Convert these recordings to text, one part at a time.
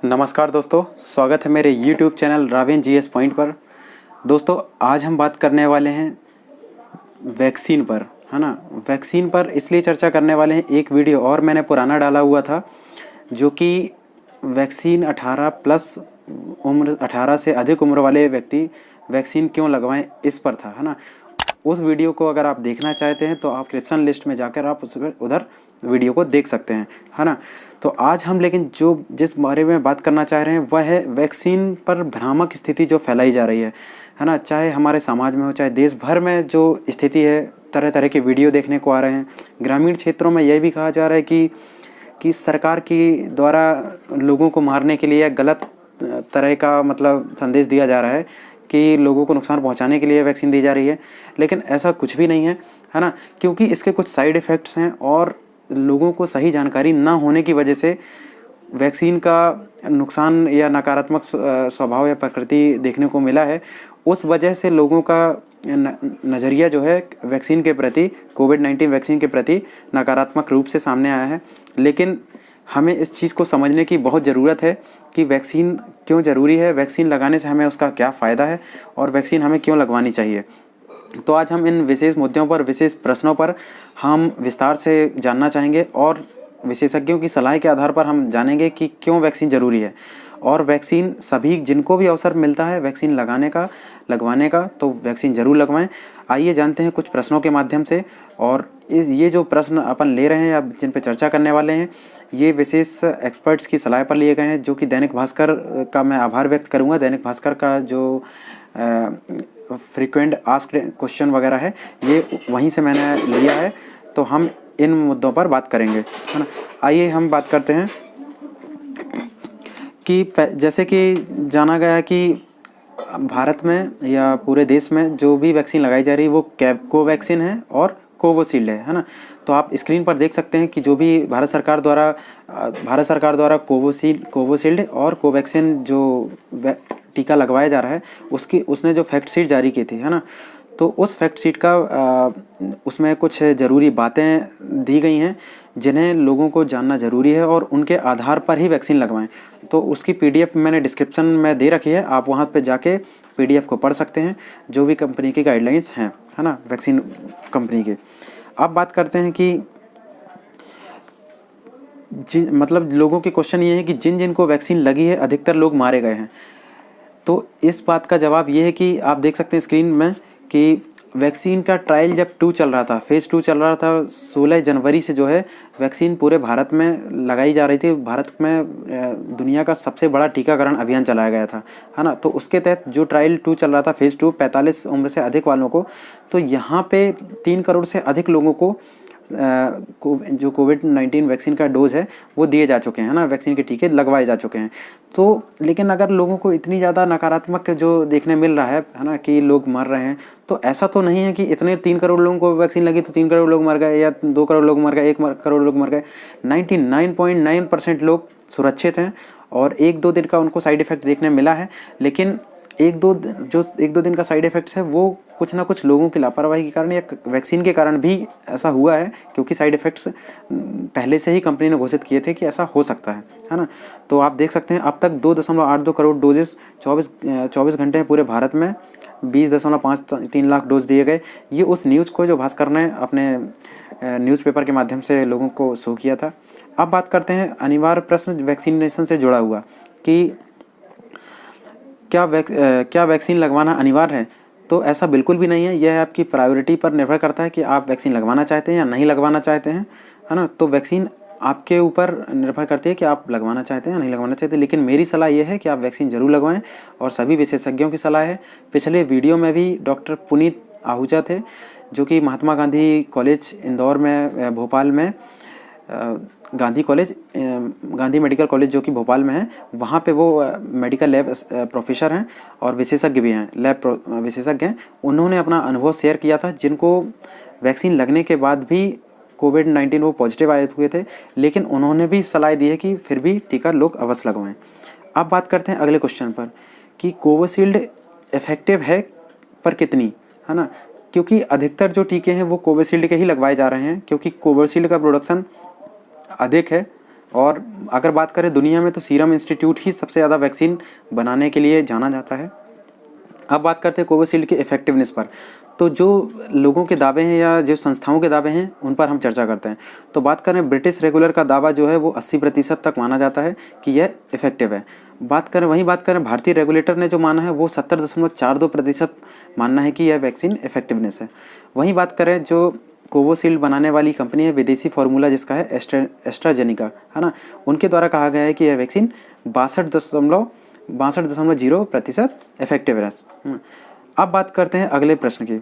नमस्कार दोस्तों, स्वागत है मेरे YouTube चैनल रावेन जीएस पॉइंट पर। दोस्तों, आज हम बात करने वाले हैं वैक्सीन पर, है ना। वैक्सीन पर इसलिए चर्चा करने वाले हैं, एक वीडियो और मैंने पुराना डाला हुआ था जो कि वैक्सीन 18 प्लस उम्र 18 से अधिक उम्र वाले व्यक्ति वैक्सीन क्यों लगवाएं, इस पर था, है ना। उस वीडियो को अगर आप देखना चाहते हैं तो आप डिस्क्रिप्शन लिस्ट में जाकर आप उस उधर वीडियो को देख सकते हैं, है ना। तो आज हम लेकिन जिस बारे में बात करना चाह रहे हैं वह है वैक्सीन पर भ्रामक स्थिति जो फैलाई जा रही है ना। चाहे हमारे समाज में हो, चाहे देश भर में जो स्थिति है, तरह तरह के वीडियो देखने को आ रहे हैं। ग्रामीण क्षेत्रों में यह भी कहा जा रहा है कि सरकार की द्वारा लोगों को मारने के लिए गलत तरह का संदेश दिया जा रहा है कि लोगों को नुकसान पहुंचाने के लिए वैक्सीन दी जा रही है। लेकिन ऐसा कुछ भी नहीं है, है ना। क्योंकि इसके कुछ साइड इफ़ेक्ट्स हैं और लोगों को सही जानकारी ना होने की वजह से वैक्सीन का नुकसान या नकारात्मक स्वभाव या प्रकृति देखने को मिला है। उस वजह से लोगों का नज़रिया जो है वैक्सीन के प्रति, कोविड-19 वैक्सीन के प्रति नकारात्मक रूप से सामने आया है। लेकिन हमें इस चीज़ को समझने की बहुत ज़रूरत है कि वैक्सीन क्यों ज़रूरी है, वैक्सीन लगाने से हमें उसका क्या फ़ायदा है और वैक्सीन हमें क्यों लगवानी चाहिए। तो आज हम इन विशेष मुद्दों पर, विशेष प्रश्नों पर हम विस्तार से जानना चाहेंगे और विशेषज्ञों की सलाह के आधार पर हम जानेंगे कि क्यों वैक्सीन ज़रूरी है। और वैक्सीन सभी जिनको भी अवसर मिलता है वैक्सीन लगवाने का तो वैक्सीन ज़रूर लगवाएं। आइए जानते हैं कुछ प्रश्नों के माध्यम से। और ये जो प्रश्न अपन ले रहे हैं या जिन पर चर्चा करने वाले हैं, ये विशेष एक्सपर्ट्स की सलाह पर लिए गए हैं, जो कि दैनिक भास्कर का मैं आभार व्यक्त करूँगा। दैनिक भास्कर का जो फ्रीक्वेंट आस्क्ड क्वेश्चन वगैरह है, ये वहीं से मैंने लिया है। तो हम इन मुद्दों पर बात करेंगे, है ना। आइए हम बात करते हैं कि जैसे कि जाना गया है कि भारत में या पूरे देश में जो भी वैक्सीन लगाई जा रही है वो कोवैक्सीन है और कोविशील्ड है ना। तो आप स्क्रीन पर देख सकते हैं कि जो भी भारत सरकार द्वारा कोविशील्ड और कोवैक्सीन जो टीका लगवाया जा रहा है उसने जो फैक्ट शीट जारी की थी, है ना। तो उस फैक्ट शीट का उसमें कुछ ज़रूरी बातें दी गई हैं जिन्हें लोगों को जानना ज़रूरी है और उनके आधार पर ही वैक्सीन लगवाएं। तो उसकी पीडीएफ मैंने डिस्क्रिप्शन में दे रखी है, आप वहां पे जाके पीडीएफ को पढ़ सकते हैं, जो भी कंपनी की गाइडलाइंस हैं, है ना, वैक्सीन कंपनी के। अब बात करते हैं कि लोगों के क्वेश्चन ये है कि जिनको वैक्सीन लगी है अधिकतर लोग मारे गए हैं। तो इस बात का जवाब ये है कि आप देख सकते हैं स्क्रीन में कि वैक्सीन का ट्रायल जब फेज़ 2 चल रहा था, 16 जनवरी से जो है वैक्सीन पूरे भारत में लगाई जा रही थी। भारत में दुनिया का सबसे बड़ा टीकाकरण अभियान चलाया गया था, है ना। तो उसके तहत जो ट्रायल 2 चल रहा था, फेज़ 2, 45 उम्र से अधिक वालों को, तो यहाँ पे 3 करोड़ से अधिक लोगों को जो कोविड-19 वैक्सीन का डोज है वो दिए जा चुके हैं, ना, वैक्सीन के टीके लगवाए जा चुके हैं। तो लेकिन अगर लोगों को इतनी ज़्यादा नकारात्मक जो देखने मिल रहा है ना, कि लोग मर रहे हैं, तो ऐसा तो नहीं है कि इतने 3 करोड़ लोगों को वैक्सीन लगी तो 3 करोड़ लोग मर गए या 2 करोड़ लोग मर गए, 1 करोड़ लोग मर गए। 99.9% लोग सुरक्षित हैं और 1-2 दिन का उनको साइड इफ़ेक्ट देखने मिला है। लेकिन एक दो दिन का साइड इफ़ेक्ट्स है वो कुछ ना कुछ लोगों की लापरवाही के कारण या वैक्सीन के कारण भी ऐसा हुआ है, क्योंकि साइड इफ़ेक्ट्स पहले से ही कंपनी ने घोषित किए थे कि ऐसा हो सकता है ना। तो आप देख सकते हैं अब तक 2.82 करोड़ डोजेस 24 घंटे में पूरे भारत में 20.53 लाख डोज दिए गए। ये उस न्यूज़ को जो भास्कर ने अपने न्यूज़पेपर के माध्यम से लोगों को शो किया था। अब बात करते हैं अनिवार्य प्रश्न वैक्सीनेशन से जुड़ा हुआ कि क्या वैक्सीन लगवाना अनिवार्य है। तो ऐसा बिल्कुल भी नहीं है। यह आपकी प्रायोरिटी पर निर्भर करता है कि आप वैक्सीन लगवाना चाहते हैं या नहीं लगवाना चाहते हैं, है ना। तो वैक्सीन आपके ऊपर निर्भर करती है कि आप लगवाना चाहते हैं या नहीं लगवाना चाहते। लेकिन मेरी सलाह यह है कि आप वैक्सीन ज़रूर लगवाएं और सभी विशेषज्ञों की सलाह है। पिछले वीडियो में भी डॉक्टर पुनीत आहूजा थे, जो कि महात्मा गांधी कॉलेज इंदौर में, भोपाल में, गांधी मेडिकल कॉलेज जो कि भोपाल में है, वहाँ पे वो मेडिकल लैब प्रोफेसर हैं और विशेषज्ञ भी हैं, विशेषज्ञ हैं। उन्होंने अपना अनुभव शेयर किया था, जिनको वैक्सीन लगने के बाद भी कोविड-19 वो पॉजिटिव आए हुए थे, लेकिन उन्होंने भी सलाह दी है कि फिर भी टीका लोग अवश्य लगवाएं। अब बात करते हैं अगले क्वेश्चन पर कि कोविशील्ड इफेक्टिव है पर कितनी, है ना। क्योंकि अधिकतर जो टीके हैं वो कोविशील्ड के ही लगवाए जा रहे हैं, क्योंकि कोविशील्ड का प्रोडक्शन अधिक है और अगर बात करें दुनिया में तो सीरम इंस्टीट्यूट ही सबसे ज़्यादा वैक्सीन बनाने के लिए जाना जाता है। अब बात करते हैं कोविशील्ड के इफेक्टिवनेस पर। तो जो लोगों के दावे हैं या जो संस्थाओं के दावे हैं उन पर हम चर्चा करते हैं। तो बात करें ब्रिटिश रेगुलर का दावा जो है वो 80% तक माना जाता है कि यह इफेक्टिव है। बात करें भारतीय रेगुलेटर ने जो माना है वो 70.42% मानना है कि यह वैक्सीन इफेक्टिवनेस है। वहीं बात करें जो कोविशील्ड बनाने वाली कंपनी है विदेशी फार्मूला जिसका है एस्ट्राजेनिका, है ना, उनके द्वारा कहा गया है कि यह वैक्सीन 62.0% इफेक्टिव है। अब बात करते हैं अगले प्रश्न की,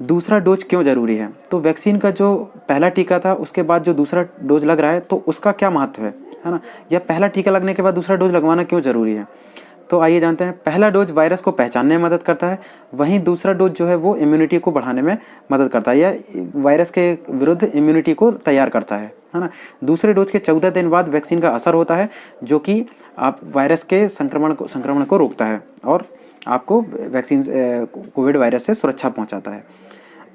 दूसरा डोज क्यों ज़रूरी है। तो वैक्सीन का जो पहला टीका था उसके बाद जो दूसरा डोज लग रहा है तो उसका क्या महत्व है ना, या पहला टीका लगने के बाद दूसरा डोज लगवाना क्यों ज़रूरी है। तो आइए जानते हैं। पहला डोज वायरस को पहचानने में मदद करता है, वहीं दूसरा डोज जो है वो इम्यूनिटी को बढ़ाने में मदद करता है या वायरस के विरुद्ध इम्यूनिटी को तैयार करता है ना। दूसरे डोज के 14 दिन बाद वैक्सीन का असर होता है जो कि आप वायरस के संक्रमण को रोकता है और आपको वैक्सीन कोविड वायरस से सुरक्षा पहुंचाता है।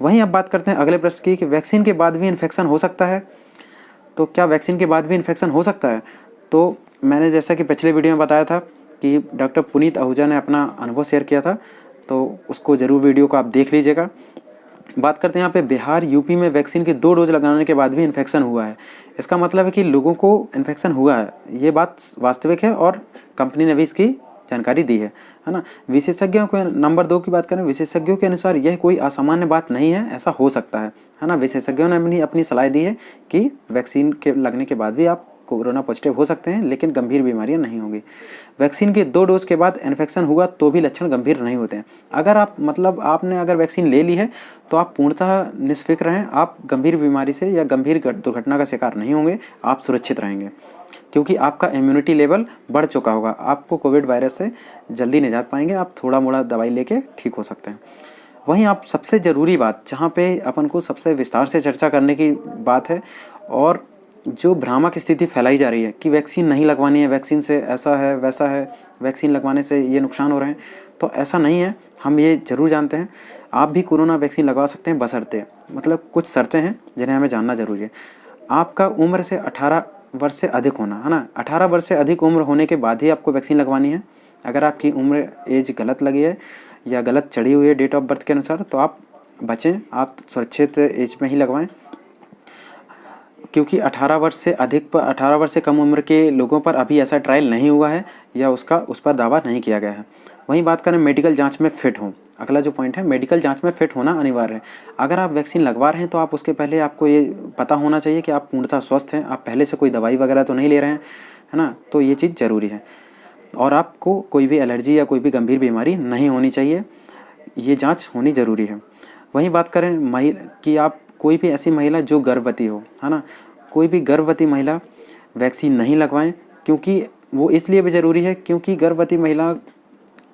वहीं अब बात करते हैं अगले प्रश्न की कि वैक्सीन के बाद भी इन्फेक्शन हो सकता है। तो क्या वैक्सीन के बाद भी इन्फेक्शन हो सकता है। तो मैंने जैसा कि पिछले वीडियो में बताया था कि डॉक्टर पुनीत आहूजा ने अपना अनुभव शेयर किया था, तो उसको ज़रूर वीडियो को आप देख लीजिएगा। बात करते हैं यहाँ पे बिहार यूपी में वैक्सीन के 2 डोज लगाने के बाद भी इन्फेक्शन हुआ है। इसका मतलब है कि लोगों को इन्फेक्शन हुआ है, ये बात वास्तविक है और कंपनी ने भी इसकी जानकारी दी है ना। विशेषज्ञों को नंबर 2 की बात करें, विशेषज्ञों के अनुसार यह कोई असामान्य बात नहीं है, ऐसा हो सकता है ना। विशेषज्ञों ने अपनी सलाह दी है कि वैक्सीन के लगने के बाद भी आप कोरोना पॉजिटिव हो सकते हैं लेकिन गंभीर बीमारियां नहीं होंगी। वैक्सीन के 2 डोज के बाद इन्फेक्शन हुआ तो भी लक्षण गंभीर नहीं होते हैं। अगर आपने अगर वैक्सीन ले ली है तो आप पूर्णतः निष्फिक्र रहें, आप गंभीर बीमारी से या गंभीर दुर्घटना का शिकार नहीं होंगे, आप सुरक्षित रहेंगे क्योंकि आपका इम्यूनिटी लेवल बढ़ चुका होगा। आपको कोविड वायरस से जल्दी निजात पाएंगे, आप थोड़ा मोड़ा दवाई लेके ठीक हो सकते हैं। वहीं आप सबसे ज़रूरी बात जहाँ पे अपन को सबसे विस्तार से चर्चा करने की बात है और जो भ्रामक स्थिति फैलाई जा रही है कि वैक्सीन नहीं लगवानी है, वैक्सीन से ऐसा है वैसा है, वैक्सीन लगवाने से ये नुकसान हो रहे हैं, तो ऐसा नहीं है। हम ये ज़रूर जानते हैं आप भी कोरोना वैक्सीन लगवा सकते हैं बशर्ते, मतलब कुछ शर्तें हैं जिन्हें हमें जानना ज़रूरी है। आपका उम्र से 18 वर्ष से अधिक होना, है ना। 18 वर्ष से अधिक उम्र होने के बाद ही आपको वैक्सीन लगवानी है। अगर आपकी उम्र एज गलत लगी है या गलत चढ़ी हुई है डेट ऑफ बर्थ के अनुसार तो आप बचें, आप सुरक्षित एज में ही लगवाएं क्योंकि 18 वर्ष से कम उम्र के लोगों पर अभी ऐसा ट्रायल नहीं हुआ है या उस पर दावा नहीं किया गया है। वहीं बात करें मेडिकल जांच में फिट हों, अगला जो पॉइंट है मेडिकल जांच में फिट होना अनिवार्य है। अगर आप वैक्सीन लगवा रहे हैं तो आप उसके पहले आपको ये पता होना चाहिए कि आप पूर्णतः स्वस्थ हैं, आप पहले से कोई दवाई वगैरह तो नहीं ले रहे हैं, है ना। तो ये चीज़ ज़रूरी है और आपको कोई भी एलर्जी या कोई भी गंभीर बीमारी नहीं होनी चाहिए, ये जाँच होनी ज़रूरी है। वहीं बात करें कि आप कोई भी ऐसी महिला जो गर्भवती हो, है ना, कोई भी गर्भवती महिला वैक्सीन नहीं लगवाएं क्योंकि वो इसलिए भी ज़रूरी है क्योंकि गर्भवती महिला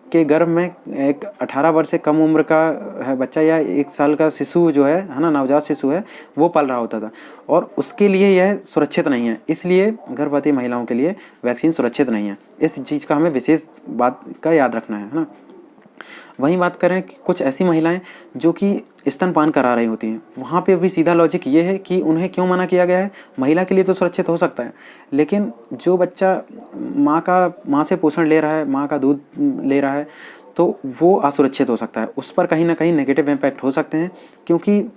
के गर्भ में एक 18 वर्ष से कम उम्र का है बच्चा या 1 साल का शिशु जो है ना, नवजात शिशु है, वो पल रहा होता था और उसके लिए यह सुरक्षित नहीं है। इसलिए गर्भवती महिलाओं के लिए वैक्सीन सुरक्षित नहीं है। इस चीज़ का हमें विशेष बात का याद रखना है ना। वहीं बात करें कि कुछ ऐसी महिलाएं जो कि स्तनपान करा रही होती हैं, वहाँ पे भी सीधा लॉजिक ये है कि उन्हें क्यों मना किया गया है। महिला के लिए तो सुरक्षित हो सकता है लेकिन जो बच्चा माँ से पोषण ले रहा है, माँ का दूध ले रहा है, तो वो असुरक्षित हो सकता है, उस पर कहीं ना कहीं नेगेटिव इम्पैक्ट हो सकते हैं क्योंकि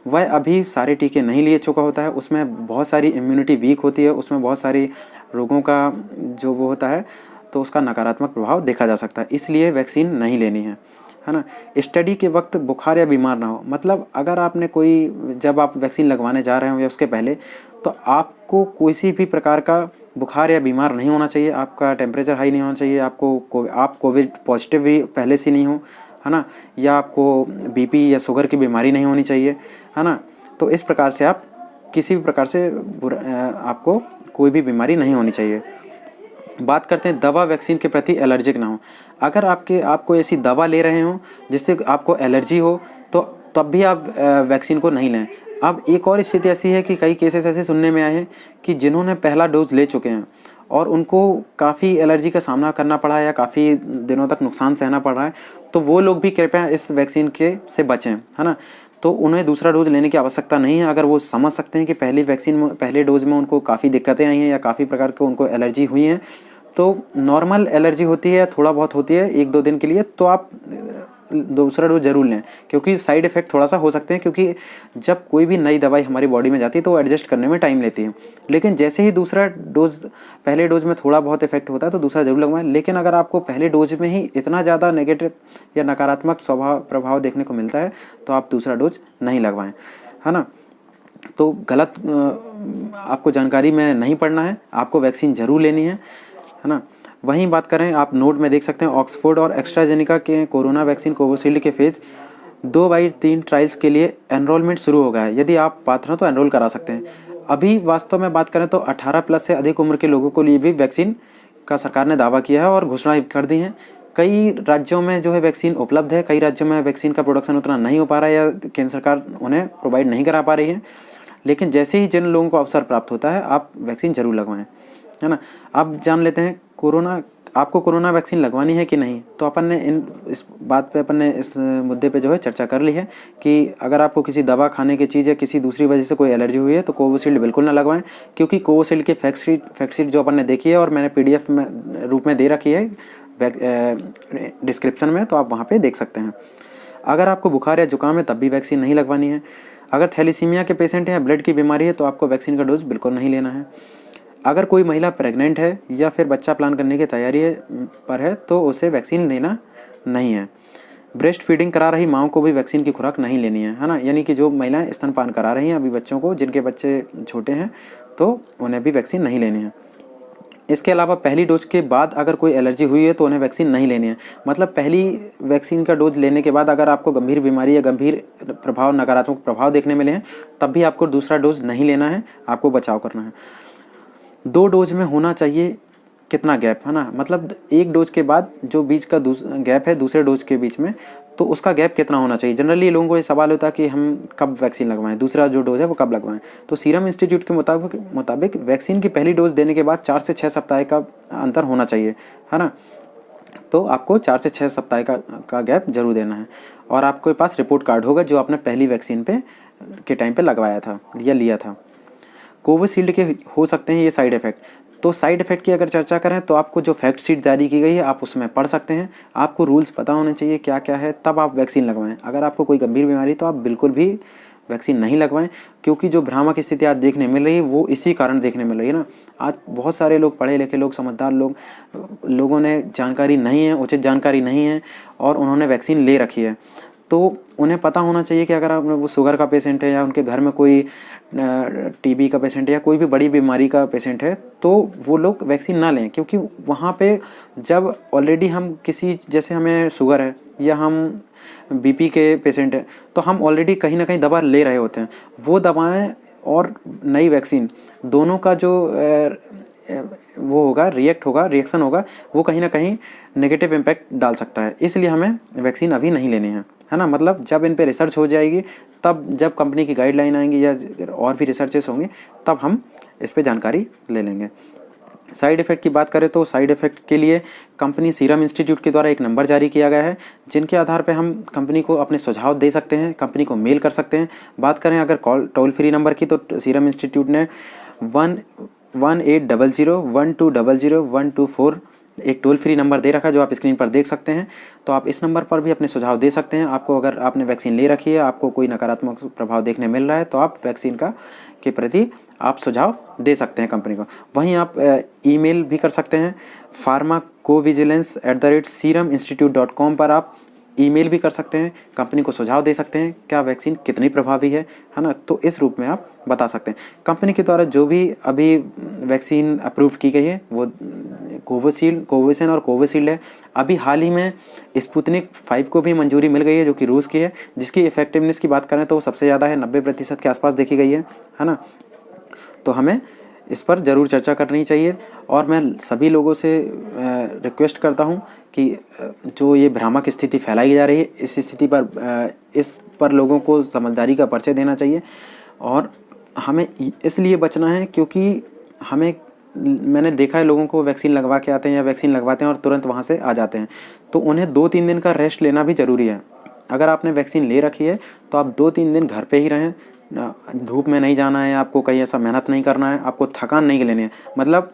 वह अभी सारे टीके नहीं लिए चुका होता है, उसमें बहुत सारी इम्यूनिटी वीक होती है, उसमें बहुत सारी रोगों का जो वो होता है तो उसका नकारात्मक प्रभाव देखा जा सकता है। इसलिए वैक्सीन नहीं लेनी है ना। स्टडी के वक्त बुखार या बीमार ना हो, मतलब अगर आपने जब आप वैक्सीन लगवाने जा रहे हो या उसके पहले तो आपको किसी भी प्रकार का बुखार या बीमार नहीं होना चाहिए, आपका टेम्परेचर हाई नहीं होना चाहिए, आप कोविड पॉजिटिव भी पहले से नहीं हो, है ना, या आपको बीपी या शुगर की बीमारी नहीं होनी चाहिए, है ना। तो इस प्रकार से आप किसी भी प्रकार से आपको कोई भी बीमारी नहीं होनी चाहिए। बात करते हैं दवा वैक्सीन के प्रति एलर्जिक ना हो। अगर आप कोई ऐसी दवा ले रहे हो जिससे आपको एलर्जी हो तो तब भी आप वैक्सीन को नहीं लें। अब एक और स्थिति ऐसी है कि कई केसेस ऐसे सुनने में आए हैं कि जिन्होंने पहला डोज ले चुके हैं और उनको काफ़ी एलर्जी का सामना करना पड़ा है या काफ़ी दिनों तक नुकसान सहना पड़ रहा है, तो वो लोग भी कृपया इस वैक्सीन से बचें, है ना। तो उन्हें दूसरा डोज लेने की आवश्यकता नहीं है। अगर वो समझ सकते हैं कि पहले डोज में उनको काफ़ी दिक्कतें आई हैं या काफ़ी प्रकार के उनको एलर्जी हुई हैं, तो नॉर्मल एलर्जी होती है, थोड़ा बहुत होती है 1-2 दिन के लिए, तो आप दूसरा डोज ज़रूर लें, क्योंकि साइड इफ़ेक्ट थोड़ा सा हो सकते हैं, क्योंकि जब कोई भी नई दवाई हमारी बॉडी में जाती है तो वो एडजस्ट करने में टाइम लेती है। लेकिन जैसे ही दूसरा डोज, पहले डोज में थोड़ा बहुत इफेक्ट होता है तो दूसरा जरूर लगवाएं। लेकिन अगर आपको पहले डोज में ही इतना ज़्यादा नेगेटिव या नकारात्मक प्रभाव देखने को मिलता है तो आप दूसरा डोज नहीं लगवाएं, है ना। तो गलत आपको जानकारी में नहीं पड़ना है, आपको वैक्सीन ज़रूर लेनी है ना। वहीं बात करें, आप नोट में देख सकते हैं, ऑक्सफोर्ड और एस्ट्राजेनेका के कोरोना वैक्सीन कोविशील्ड के फेज़ 2/3 ट्रायल्स के लिए एनरोलमेंट शुरू हो गया है। यदि आप पात्र हैं तो एनरोल करा सकते हैं। अभी वास्तव में बात करें तो 18+ से अधिक उम्र के लोगों के लिए भी वैक्सीन का सरकार ने दावा किया है और घोषणा कर दी है। कई राज्यों में जो है वैक्सीन उपलब्ध है, कई राज्यों में वैक्सीन का प्रोडक्शन उतना नहीं हो पा रहा है या केंद्र सरकार उन्हें प्रोवाइड नहीं करा पा रही है। लेकिन जैसे ही जिन लोगों को अवसर प्राप्त होता है आप वैक्सीन ज़रूर लगवाएं, है ना। अब जान लेते हैं आपको कोरोना वैक्सीन लगवानी है कि नहीं। तो अपन ने इस मुद्दे पे जो है चर्चा कर ली है कि अगर आपको किसी दवा खाने की चीज़ या किसी दूसरी वजह से कोई एलर्जी हुई है तो कोविशील्ड बिल्कुल ना लगवाएं, क्योंकि कोविशील्ड की फैक्ट शीट जो अपन ने देखी है और मैंने PDF में रूप में दे रखी है डिस्क्रिप्शन में, तो आप वहाँ पर देख सकते हैं। अगर आपको बुखार या जुकाम है तब भी वैक्सीन नहीं लगवानी है। अगर थैलीसीमिया के पेशेंट हैं या ब्लड की बीमारी है तो आपको वैक्सीन का डोज बिल्कुल नहीं लेना है। अगर कोई महिला प्रेग्नेंट है या फिर बच्चा प्लान करने की तैयारी पर है तो उसे वैक्सीन लेना नहीं है। ब्रेस्ट फीडिंग करा रही माओं को भी वैक्सीन की खुराक नहीं लेनी है ना। यानी कि जो महिलाएं स्तनपान करा रही हैं अभी बच्चों को, जिनके बच्चे छोटे हैं, तो उन्हें भी वैक्सीन नहीं लेनी है। इसके अलावा पहली डोज के बाद अगर कोई एलर्जी हुई है तो उन्हें वैक्सीन नहीं लेनी है। मतलब पहली वैक्सीन का डोज लेने के बाद अगर आपको गंभीर बीमारी या गंभीर नकारात्मक प्रभाव देखने मिले हैं तब भी आपको दूसरा डोज नहीं लेना है, आपको बचाव करना है। 2 डोज में होना चाहिए कितना गैप, है ना। मतलब 1 डोज के बाद जो बीच का गैप है दूसरे डोज के बीच में, तो उसका गैप कितना होना चाहिए। जनरली लोगों को ये सवाल होता है कि हम कब वैक्सीन लगवाएं, दूसरा जो डोज है वो कब लगवाएं। तो सीरम इंस्टीट्यूट के मुताबिक वैक्सीन की पहली डोज देने के बाद 4 से 6 सप्ताह का अंतर होना चाहिए, है ना। तो आपको 4 से 6 सप्ताह का गैप जरूर देना है। और आपके पास रिपोर्ट कार्ड होगा जो आपने पहली वैक्सीन के टाइम पे लगवाया था या लिया था। कोविशील्ड के हो सकते हैं ये साइड इफ़ेक्ट। तो साइड इफ़ेक्ट की अगर चर्चा करें तो आपको जो फैक्ट शीट जारी की गई है आप उसमें पढ़ सकते हैं। आपको रूल्स पता होने चाहिए क्या क्या है, तब आप वैक्सीन लगवाएं। अगर आपको कोई गंभीर बीमारी तो आप बिल्कुल भी वैक्सीन नहीं लगवाएं, क्योंकि जो भ्रामक स्थिति आज देखने मिल रही है वो इसी कारण देखने मिल रही है ना। आज बहुत सारे लोग, पढ़े लिखे लोग, समझदार लोगों ने जानकारी नहीं है, उचित जानकारी नहीं है और उन्होंने वैक्सीन ले रखी है। तो उन्हें पता होना चाहिए कि अगर वो शुगर का पेशेंट है या उनके घर में कोई TB का पेशेंट है या कोई भी बड़ी बीमारी का पेशेंट है तो वो लोग वैक्सीन ना लें, क्योंकि वहाँ पे जब ऑलरेडी हम जैसे हमें शुगर है या हम BP के पेशेंट हैं तो हम ऑलरेडी कहीं ना कहीं दवा ले रहे होते हैं। वो दवाएं और नई वैक्सीन दोनों का जो रिएक्शन होगा वो कहीं ना कहीं नेगेटिव इम्पैक्ट डाल सकता है। इसलिए हमें वैक्सीन अभी नहीं लेनी है ना। मतलब जब इन पे रिसर्च हो जाएगी, तब जब कंपनी की गाइडलाइन आएंगी या और भी रिसर्चेस होंगी तब हम इस पे जानकारी ले लेंगे। साइड इफ़ेक्ट की बात करें तो साइड इफ़ेक्ट के लिए कंपनी सीरम इंस्टीट्यूट के द्वारा एक नंबर जारी किया गया है, जिनके आधार पर हम कंपनी को अपने सुझाव दे सकते हैं, कंपनी को मेल कर सकते हैं। बात करें अगर टोल फ्री नंबर की, तो सीरम इंस्टीट्यूट ने 1800-1200-124 एक टोल फ्री नंबर दे रखा है जो आप स्क्रीन पर देख सकते हैं। तो आप इस नंबर पर भी अपने सुझाव दे सकते हैं। आपको, अगर आपने वैक्सीन ले रखी है, आपको कोई नकारात्मक प्रभाव देखने मिल रहा है तो आप वैक्सीन के प्रति आप सुझाव दे सकते हैं कंपनी को। वहीं आप ईमेल भी कर सकते हैं, pharmacovigilance@seruminstitute.com पर आप ईमेल भी कर सकते हैं, कंपनी को सुझाव दे सकते हैं क्या वैक्सीन कितनी प्रभावी है ना। तो इस रूप में आप बता सकते हैं। कंपनी के द्वारा जो भी अभी वैक्सीन अप्रूव की गई है वो कोविशील्ड और कोविशील्ड है। अभी हाल ही में स्पुतनिक 5 को भी मंजूरी मिल गई है जो कि रूस की है, जिसकी इफेक्टिवनेस की बात करें तो वो सबसे ज़्यादा है, 90% के आसपास देखी गई है ना। तो हमें इस पर ज़रूर चर्चा करनी चाहिए। और मैं सभी लोगों से रिक्वेस्ट करता हूं कि जो ये भ्रामक स्थिति फैलाई जा रही है इस पर लोगों को समझदारी का परिचय देना चाहिए। और हमें इसलिए बचना है क्योंकि मैंने देखा है लोगों को वैक्सीन लगवा के आते हैं या वैक्सीन लगवाते हैं और तुरंत वहाँ से आ जाते हैं, तो उन्हें 2-3 दिन का रेस्ट लेना भी ज़रूरी है। अगर आपने वैक्सीन ले रखी है तो आप 2-3 दिन घर पे ही रहें, धूप में नहीं जाना है, आपको कहीं ऐसा मेहनत नहीं करना है, आपको थकान नहीं लेनी है। मतलब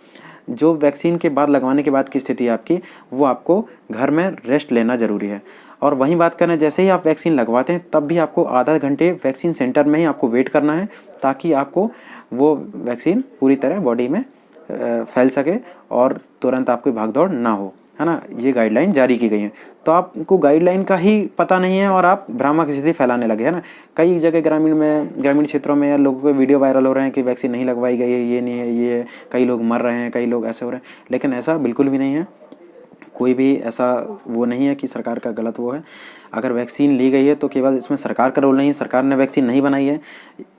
जो वैक्सीन के बाद लगवाने के बाद की स्थिति है आपकी, वो आपको घर में रेस्ट लेना ज़रूरी है। और वहीं बात करें, जैसे ही आप वैक्सीन लगवाते हैं तब भी आपको आधा घंटे वैक्सीन सेंटर में ही आपको वेट करना है, ताकि आपको वो वैक्सीन पूरी तरह बॉडी में फैल सके और तुरंत आपकी भागदौड़ ना हो, है ना। ये गाइडलाइन जारी की गई है। तो आपको गाइडलाइन का ही पता नहीं है और आप भ्रामक स्थिति फैलाने लगे, है ना। कई जगह ग्रामीण क्षेत्रों में लोगों के वीडियो वायरल हो रहे हैं कि वैक्सीन नहीं लगवाई गई है, ये नहीं है, ये है, कई लोग मर रहे हैं, कई लोग ऐसे हो रहे हैं। लेकिन ऐसा बिल्कुल भी नहीं है, कोई भी ऐसा वो नहीं है कि सरकार का गलत वो है। अगर वैक्सीन ली गई है तो केवल इसमें सरकार का रोल नहीं है, सरकार ने वैक्सीन नहीं बनाई है,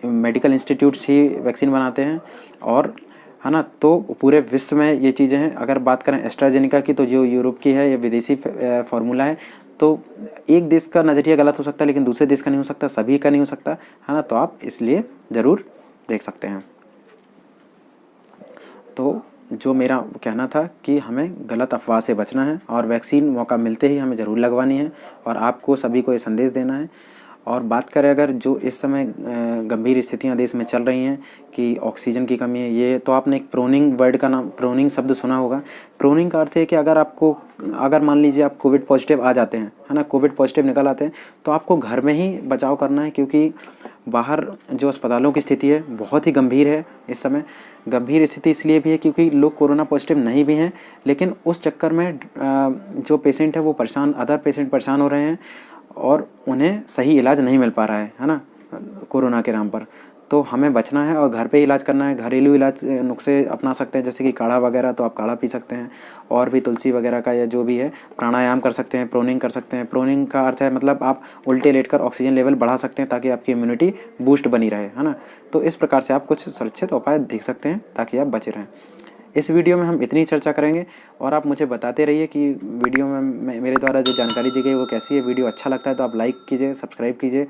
मेडिकल इंस्टीट्यूट्स ही वैक्सीन बनाते हैं, और है ना। तो पूरे विश्व में ये चीज़ें हैं। अगर बात करें एस्ट्राजेनिका की, तो जो यूरोप की है, ये विदेशी फार्मूला है। तो एक देश का नज़रिया गलत हो सकता है लेकिन दूसरे देश का नहीं हो सकता, सभी का नहीं हो सकता, है ना। तो आप इसलिए ज़रूर देख सकते हैं। तो जो मेरा कहना था कि हमें गलत अफवाह से बचना है और वैक्सीन मौका मिलते ही हमें ज़रूर लगवानी है, और आपको सभी को ये संदेश देना है। और बात करें अगर जो इस समय गंभीर स्थितियां देश में चल रही हैं कि ऑक्सीजन की कमी है, ये तो आपने एक प्रोनिंग वर्ड का नाम, प्रोनिंग शब्द सुना होगा। प्रोनिंग का अर्थ है कि अगर मान लीजिए आप कोविड पॉजिटिव आ जाते हैं, है ना, कोविड पॉजिटिव निकल आते हैं, तो आपको घर में ही बचाव करना है, क्योंकि बाहर जो अस्पतालों की स्थिति है बहुत ही गंभीर है इस समय। गंभीर स्थिति इसलिए भी है क्योंकि लोग कोरोना पॉजिटिव नहीं भी हैं, लेकिन उस चक्कर में जो पेशेंट है वो अदर पेशेंट परेशान हो रहे हैं और उन्हें सही इलाज नहीं मिल पा रहा है ना, कोरोना के नाम पर। तो हमें बचना है और घर पे इलाज करना है। घरेलू इलाज नुस्खे अपना सकते हैं, जैसे कि काढ़ा वगैरह, तो आप काढ़ा पी सकते हैं, और भी तुलसी वगैरह का या जो भी है, प्राणायाम कर सकते हैं, प्रोनिंग कर सकते हैं। प्रोनिंग का अर्थ है मतलब आप उल्टे लेटकर ऑक्सीजन लेवल बढ़ा सकते हैं ताकि आपकी इम्यूनिटी बूस्ट बनी रहे, है ना। तो इस प्रकार से आप कुछ सुरक्षित उपाय देख सकते हैं ताकि आप बचे रहें। इस वीडियो में हम इतनी चर्चा करेंगे, और आप मुझे बताते रहिए कि वीडियो में मेरे द्वारा जो जानकारी दी गई वो कैसी है। वीडियो अच्छा लगता है तो आप लाइक कीजिए, सब्सक्राइब कीजिए,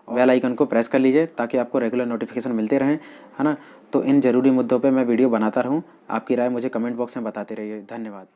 बेल आइकन को प्रेस कर लीजिए ताकि आपको रेगुलर नोटिफिकेशन मिलते रहें, है ना। तो इन ज़रूरी मुद्दों पे मैं वीडियो बनाता रहूं। आपकी राय मुझे कमेंट बॉक्स में बताते रहिए। धन्यवाद।